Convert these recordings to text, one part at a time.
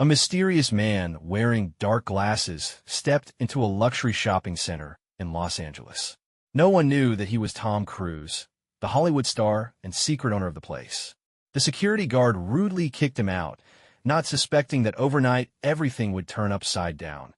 A mysterious man wearing dark glasses stepped into a luxury shopping center in Los Angeles. No one knew that he was Tom Cruise, the Hollywood star and secret owner of the place. The security guard rudely kicked him out, not suspecting that overnight everything would turn upside down.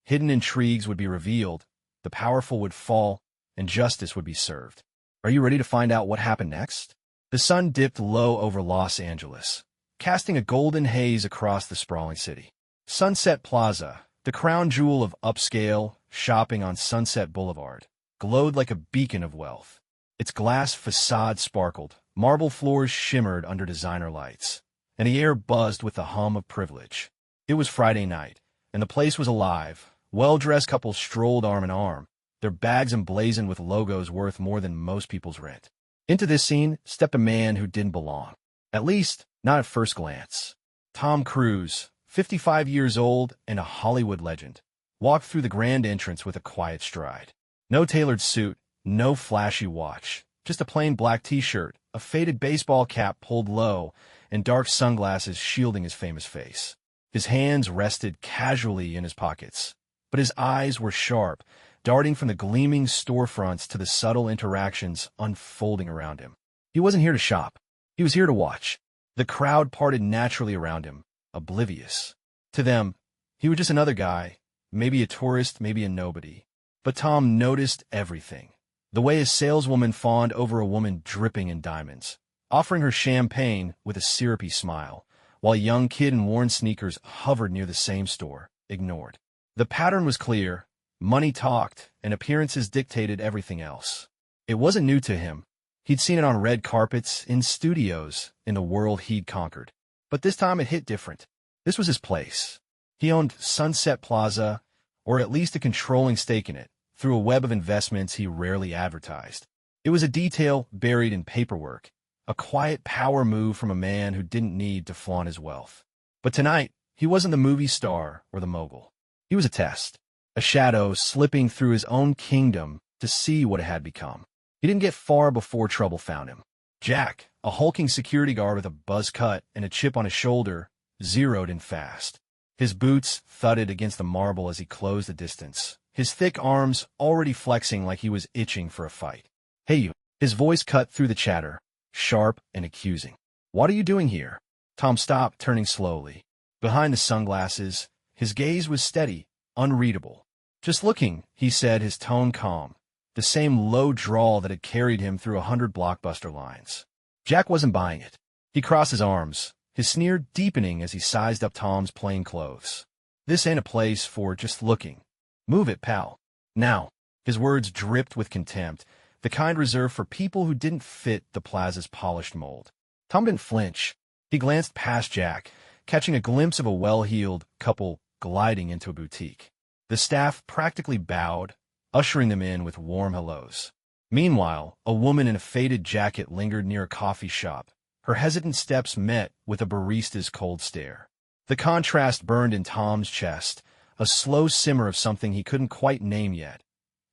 Hidden intrigues would be revealed, the powerful would fall, and justice would be served. Are you ready to find out what happened next? The sun dipped low over Los Angeles, casting a golden haze across the sprawling city. Sunset Plaza, the crown jewel of upscale shopping on Sunset Boulevard, glowed like a beacon of wealth. Its glass facade sparkled, marble floors shimmered under designer lights, and the air buzzed with the hum of privilege. It was Friday night, and the place was alive. Well-dressed couples strolled arm in arm, their bags emblazoned with logos worth more than most people's rent. Into this scene stepped a man who didn't belong. At least, not at first glance. Tom Cruise, 55 years old and a Hollywood legend, walked through the grand entrance with a quiet stride. No tailored suit, no flashy watch, just a plain black t-shirt, a faded baseball cap pulled low, and dark sunglasses shielding his famous face. His hands rested casually in his pockets, but his eyes were sharp, darting from the gleaming storefronts to the subtle interactions unfolding around him. He wasn't here to shop. He was here to watch. The crowd parted naturally around him, oblivious. To them, he was just another guy, maybe a tourist, maybe a nobody. But Tom noticed everything. The way a saleswoman fawned over a woman dripping in diamonds, offering her champagne with a syrupy smile, while a young kid in worn sneakers hovered near the same store, ignored. The pattern was clear. Money talked, and appearances dictated everything else. It wasn't new to him. He'd seen it on red carpets, in studios, in the world he'd conquered. But this time it hit different. This was his place. He owned Sunset Plaza, or at least a controlling stake in it, through a web of investments he rarely advertised. It was a detail buried in paperwork, a quiet power move from a man who didn't need to flaunt his wealth. But tonight, he wasn't the movie star or the mogul. He was a test, a shadow slipping through his own kingdom to see what it had become. He didn't get far before trouble found him. Jack, a hulking security guard with a buzz cut and a chip on his shoulder, zeroed in fast. His boots thudded against the marble as he closed the distance, his thick arms already flexing like he was itching for a fight. "Hey you." His voice cut through the chatter, sharp and accusing. "What are you doing here?" Tom stopped, turning slowly. Behind the sunglasses, his gaze was steady, unreadable. "Just looking," he said, his tone calm, the same low drawl that had carried him through 100 blockbuster lines. Jack wasn't buying it. He crossed his arms, his sneer deepening as he sized up Tom's plain clothes. "This ain't a place for just looking. Move it, pal. Now." His words dripped with contempt, the kind reserved for people who didn't fit the plaza's polished mold. Tom didn't flinch. He glanced past Jack, catching a glimpse of a well-heeled couple gliding into a boutique. The staff practically bowed, ushering them in with warm hellos. Meanwhile, a woman in a faded jacket lingered near a coffee shop, her hesitant steps met with a barista's cold stare. The contrast burned in Tom's chest, a slow simmer of something he couldn't quite name yet.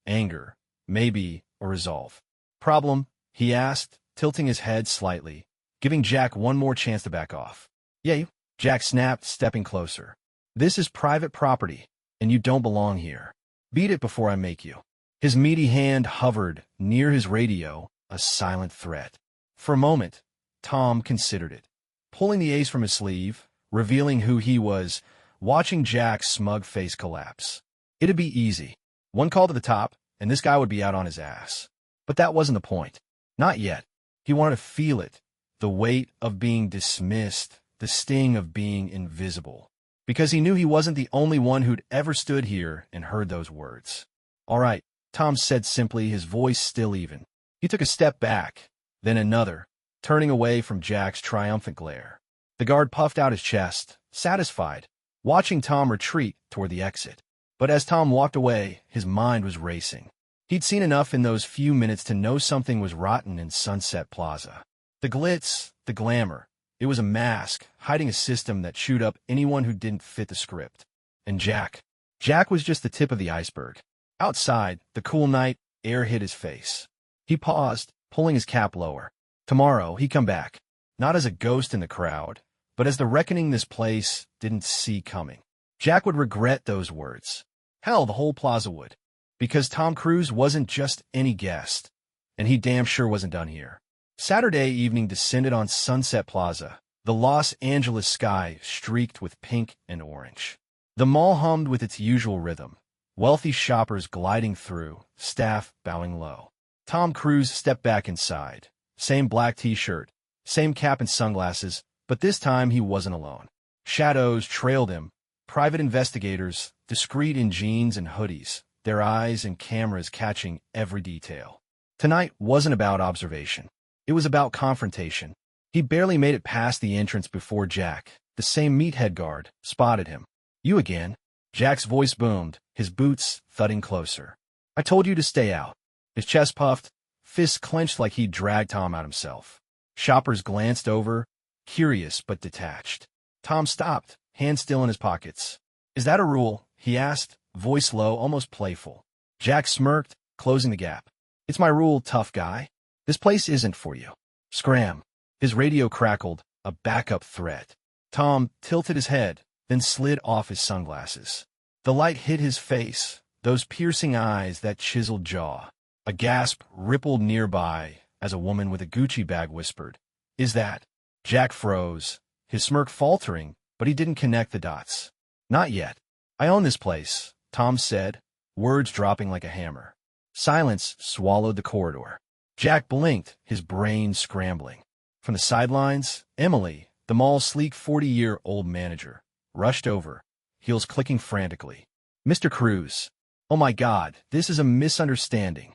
Anger, maybe, or resolve. "Problem?" he asked, tilting his head slightly, giving Jack one more chance to back off. "Yeah," Jack snapped, stepping closer. "This is private property, and you don't belong here. Beat it before I make you." His meaty hand hovered near his radio, a silent threat. For a moment, Tom considered it, pulling the ace from his sleeve, revealing who he was, watching Jack's smug face collapse. It'd be easy. One call to the top, and this guy would be out on his ass. But that wasn't the point. Not yet. He wanted to feel it, the weight of being dismissed, the sting of being invisible. Because he knew he wasn't the only one who'd ever stood here and heard those words. "All right," Tom said simply, his voice still even. He took a step back, then another, turning away from Jack's triumphant glare. The guard puffed out his chest, satisfied, watching Tom retreat toward the exit. But as Tom walked away, his mind was racing. He'd seen enough in those few minutes to know something was rotten in Sunset Plaza. The glitz, the glamour. It was a mask, hiding a system that chewed up anyone who didn't fit the script. And Jack. Jack was just the tip of the iceberg. Outside, the cool night air hit his face. He paused, pulling his cap lower. Tomorrow, he'd come back. Not as a ghost in the crowd, but as the reckoning this place didn't see coming. Jack would regret those words. Hell, the whole plaza would. Because Tom Cruise wasn't just any guest, and he damn sure wasn't done here. Saturday evening descended on Sunset Plaza, the Los Angeles sky streaked with pink and orange. The mall hummed with its usual rhythm, wealthy shoppers gliding through, staff bowing low. Tom Cruise stepped back inside. Same black t-shirt, same cap and sunglasses, but this time he wasn't alone. Shadows trailed him, private investigators, discreet in jeans and hoodies, their eyes and cameras catching every detail. Tonight wasn't about observation. It was about confrontation. He barely made it past the entrance before Jack, the same meathead guard, spotted him. You again? Jack's voice boomed, his boots thudding closer. I told you to stay out. His chest puffed, fists clenched like he'd dragged Tom out himself. Shoppers glanced over, curious but detached. Tom stopped, hands still in his pockets. Is that a rule? He asked, voice low, almost playful. Jack smirked, closing the gap. It's my rule, tough guy. This place isn't for you. Scram. His radio crackled, a backup threat. Tom tilted his head, then slid off his sunglasses. The light hit his face, those piercing eyes, that chiseled jaw. A gasp rippled nearby as a woman with a Gucci bag whispered, Is that? Jack froze, his smirk faltering, but he didn't connect the dots. Not yet. I own this place, Tom said, words dropping like a hammer. Silence swallowed the corridor. Jack blinked, his brain scrambling. From the sidelines, Emily, the mall's sleek 40-year-old manager, rushed over, heels clicking frantically. Mr. Cruise. Oh my God, this is a misunderstanding.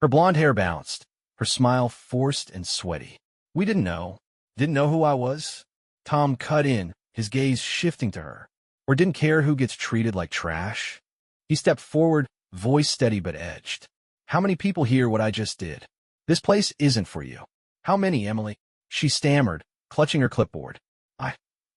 Her blonde hair bounced, her smile forced and sweaty. We didn't know. Didn't know who I was? Tom cut in, his gaze shifting to her. Or didn't care who gets treated like trash? He stepped forward, voice steady but edged. How many people hear what I just did? This place isn't for you. How many, Emily? She stammered, clutching her clipboard.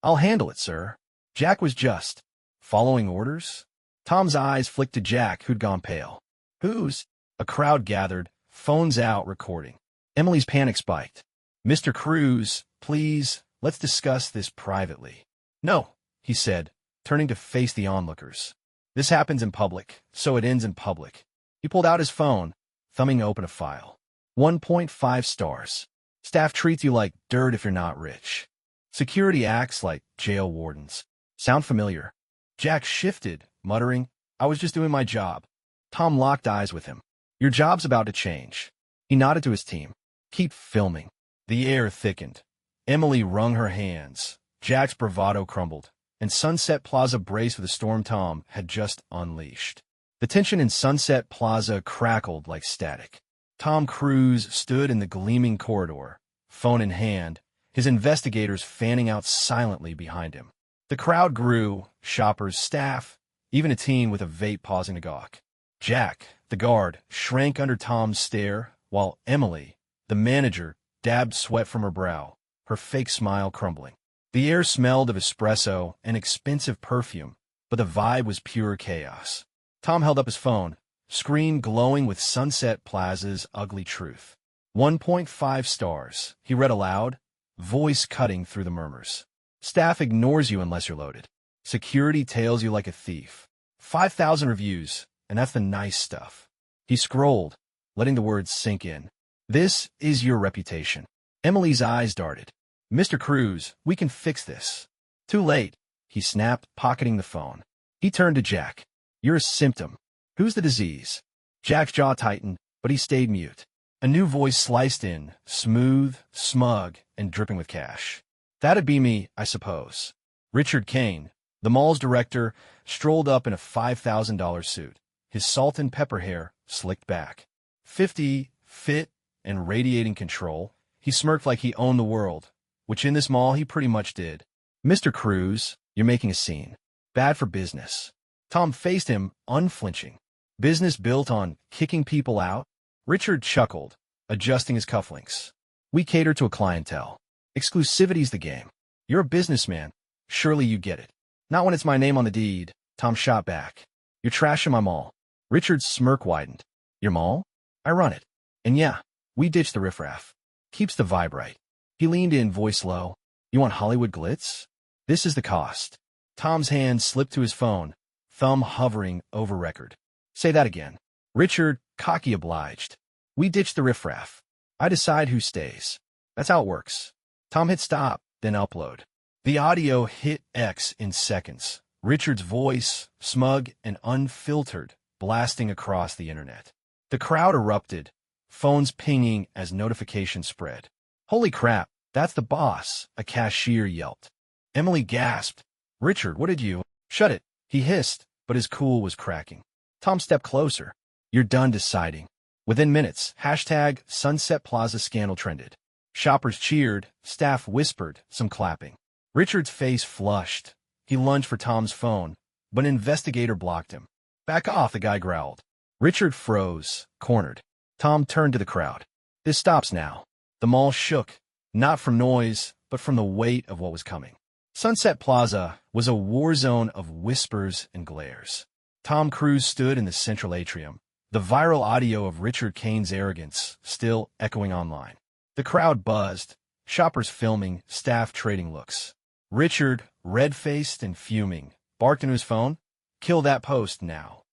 I'll handle it, sir. Jack was just following orders. Tom's eyes flicked to Jack, who'd gone pale. Who's? A crowd gathered, phones out, recording. Emily's panic spiked. Mr. Cruise, please, let's discuss this privately. No, he said, turning to face the onlookers. This happens in public, so it ends in public. He pulled out his phone, thumbing open a file. 1.5 stars. Staff treats you like dirt if you're not rich. Security acts like jail wardens. Sound familiar? Jack shifted, muttering, I was just doing my job. Tom locked eyes with him. Your job's about to change. He nodded to his team. Keep filming. The air thickened. Emily wrung her hands. Jack's bravado crumbled, and Sunset Plaza braced for the storm Tom had just unleashed. The tension in Sunset Plaza crackled like static. Tom Cruise stood in the gleaming corridor, phone in hand, his investigators fanning out silently behind him. The crowd grew, shoppers, staff, even a teen with a vape pausing to gawk. Jack, the guard, shrank under Tom's stare, while Emily, the manager, dabbed sweat from her brow, her fake smile crumbling. The air smelled of espresso and expensive perfume, but the vibe was pure chaos. Tom held up his phone, screen glowing with Sunset Plaza's ugly truth. 1.5 stars, he read aloud, voice cutting through the murmurs. Staff ignores you unless you're loaded. Security tails you like a thief. 5,000 reviews, and that's the nice stuff. He scrolled, letting the words sink in. This is your reputation. Emily's eyes darted. Mr. Cruise, we can fix this. Too late, he snapped, pocketing the phone. He turned to Jack. You're a symptom. Who's the disease? Jack's jaw tightened, but he stayed mute. A new voice sliced in, smooth, smug, and dripping with cash. That'd be me, I suppose. Richard Kane, the mall's director, strolled up in a $5,000 suit, his salt and pepper hair slicked back. 50, fit, and radiating control, he smirked like he owned the world, which in this mall he pretty much did. Mr. Cruise, you're making a scene. Bad for business. Tom faced him, unflinching. Business built on kicking people out? Richard chuckled, adjusting his cufflinks. We cater to a clientele. Exclusivity's the game. You're a businessman. Surely you get it. Not when it's my name on the deed, Tom shot back. You're trashing my mall. Richard's smirk widened. Your mall? I run it. And yeah, we ditch the riffraff. Keeps the vibe right. He leaned in, voice low. You want Hollywood glitz? This is the cost. Tom's hand slipped to his phone, thumb hovering over record. Say that again. Richard, cocky obliged. We ditch the riffraff. I decide who stays. That's how it works. Tom hit stop, then upload. The audio hit X in seconds. Richard's voice, smug and unfiltered, blasting across the internet. The crowd erupted, phones pinging as notifications spread. Holy crap, that's the boss, a cashier yelped. Emily gasped. Richard, what did you— Shut it, he hissed, but his cool was cracking. Tom stepped closer. You're done deciding. Within minutes, hashtag Sunset Plaza scandal trended. Shoppers cheered, staff whispered, some clapping. Richard's face flushed. He lunged for Tom's phone, but an investigator blocked him. Back off, the guy growled. Richard froze, cornered. Tom turned to the crowd. This stops now. The mall shook, not from noise, but from the weight of what was coming. Sunset Plaza was a war zone of whispers and glares. Tom Cruise stood in the central atrium, the viral audio of Richard Kane's arrogance still echoing online. The crowd buzzed, shoppers filming, staff trading looks. Richard, red-faced and fuming, barked into his phone, "Kill that post now."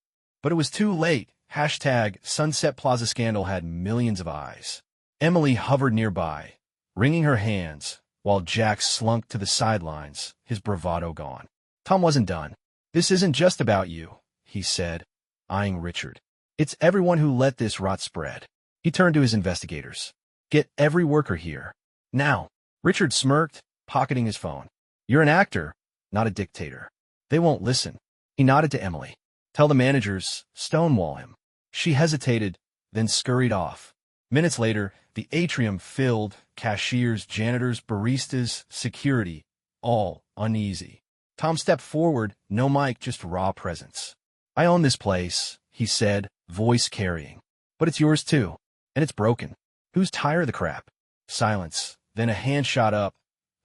But it was too late. Hashtag Sunset Plaza scandal had millions of eyes. Emily hovered nearby, wringing her hands, while Jack slunk to the sidelines, his bravado gone. Tom wasn't done. This isn't just about you, he said, eyeing Richard. It's everyone who let this rot spread. He turned to his investigators. Get every worker here. Now. Richard smirked, pocketing his phone. You're an actor, not a dictator. They won't listen. He nodded to Emily. Tell the managers, stonewall him. She hesitated, then scurried off. Minutes later, the atrium filled, cashiers, janitors, baristas, security, all uneasy. Tom stepped forward, no mic, just raw presence. I own this place, he said, voice carrying. But it's yours too, and it's broken. Who's tired of the crap? Silence. Then a hand shot up.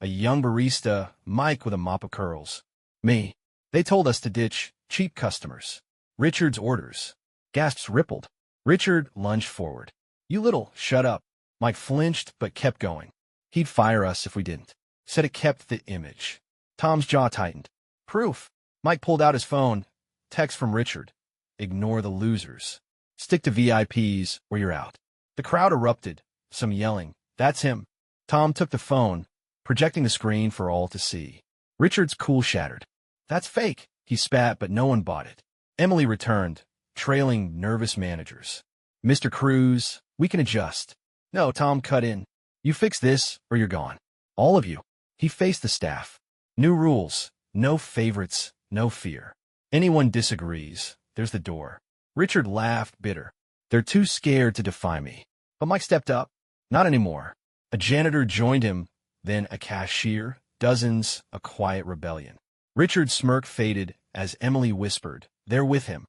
A young barista, Mike with a mop of curls. Me. They told us to ditch cheap customers. Richard's orders. Gasps rippled. Richard lunged forward. You little— Shut up. Mike flinched but kept going. He'd fire us if we didn't. Said it kept the image. Tom's jaw tightened. Proof. Mike pulled out his phone. Text from Richard. Ignore the losers. Stick to VIPs or you're out. The crowd erupted, some yelling. That's him. Tom took the phone, projecting the screen for all to see. Richard's cool shattered. That's fake, he spat, but no one bought it. Emily returned, trailing nervous managers. Mr. Cruise, we can adjust. No, Tom cut in. You fix this or you're gone. All of you. He faced the staff. New rules. No favorites, no fear. Anyone disagrees, there's the door. Richard laughed, bitter. They're too scared to defy me. But Mike stepped up. Not anymore. A janitor joined him, then a cashier, dozens, a quiet rebellion. Richard's smirk faded as Emily whispered, they're with him.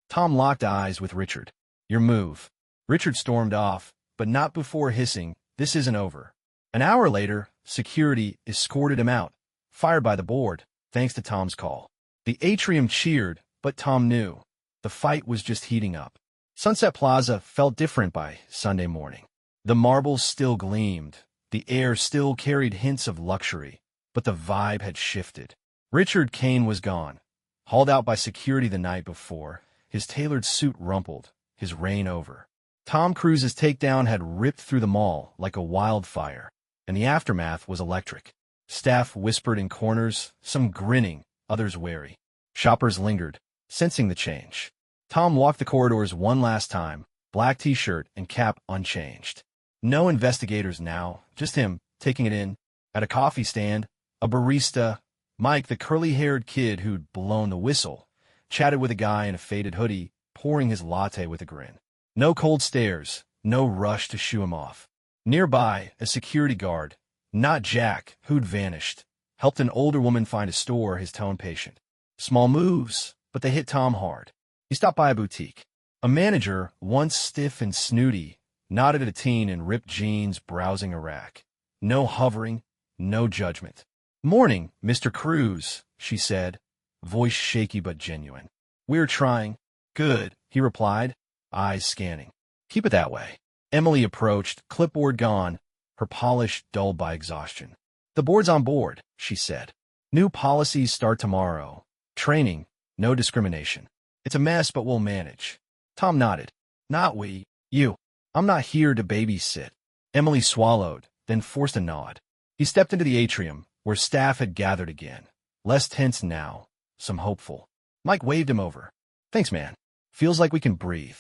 Tom locked eyes with Richard. Your move. Richard stormed off, but not before hissing, this isn't over. An hour later, security escorted him out, fired by the board, thanks to Tom's call. The atrium cheered, but Tom knew. The fight was just heating up. Sunset Plaza felt different by Sunday morning. The marbles still gleamed. The air still carried hints of luxury, but the vibe had shifted. Richard Kane was gone, hauled out by security the night before, his tailored suit rumpled, his reign over. Tom Cruise's takedown had ripped through the mall like a wildfire, and the aftermath was electric. Staff whispered in corners, some grinning, others wary. Shoppers lingered, sensing the change. Tom walked the corridors one last time, black t-shirt and cap unchanged. No investigators now, just him, taking it in. At a coffee stand, a barista, Mike, the curly-haired kid who'd blown the whistle, chatted with a guy in a faded hoodie, pouring his latte with a grin. No cold stares, no rush to shoo him off. Nearby, a security guard, not Jack, who'd vanished, helped an older woman find a store, his tone patient. Small moves, but they hit Tom hard. He stopped by a boutique. A manager, once stiff and snooty, nodded at a teen in ripped jeans browsing a rack. No hovering, no judgment. Morning, Mr. Cruise, she said, voice shaky but genuine. We're trying. Good, he replied, eyes scanning. Keep it that way. Emily approached, clipboard gone, her polish dulled by exhaustion. The board's on board, she said. New policies start tomorrow. Training, no discrimination. It's a mess, but we'll manage. Tom nodded. Not we, you. I'm not here to babysit. Emily swallowed, then forced a nod. He stepped into the atrium, where staff had gathered again. Less tense now, some hopeful. Mike waved him over. Thanks, man. Feels like we can breathe.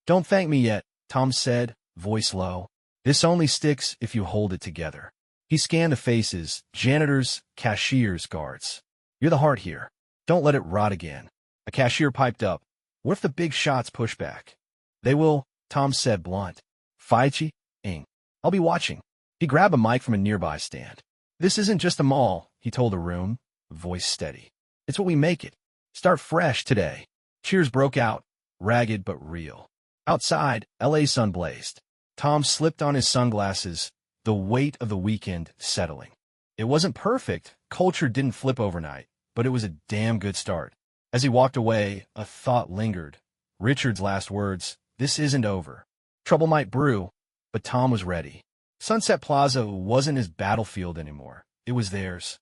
Don't thank me yet, Tom said, voice low. This only sticks if you hold it together. He scanned the faces, janitors, cashiers, guards. You're the heart here. Don't let it rot again. A cashier piped up. What if the big shots push back? They will, Tom said blunt. Fight ing. I'll be watching. He grabbed a mic from a nearby stand. This isn't just a mall, he told Arun, voice steady. It's what we make it. Start fresh today. Cheers broke out, ragged but real. Outside, LA's sun blazed. Tom slipped on his sunglasses, the weight of the weekend settling. It wasn't perfect, culture didn't flip overnight, but it was a damn good start. As he walked away, a thought lingered. Richard's last words, this isn't over. Trouble might brew, but Tom was ready. Sunset Plaza wasn't his battlefield anymore. It was theirs.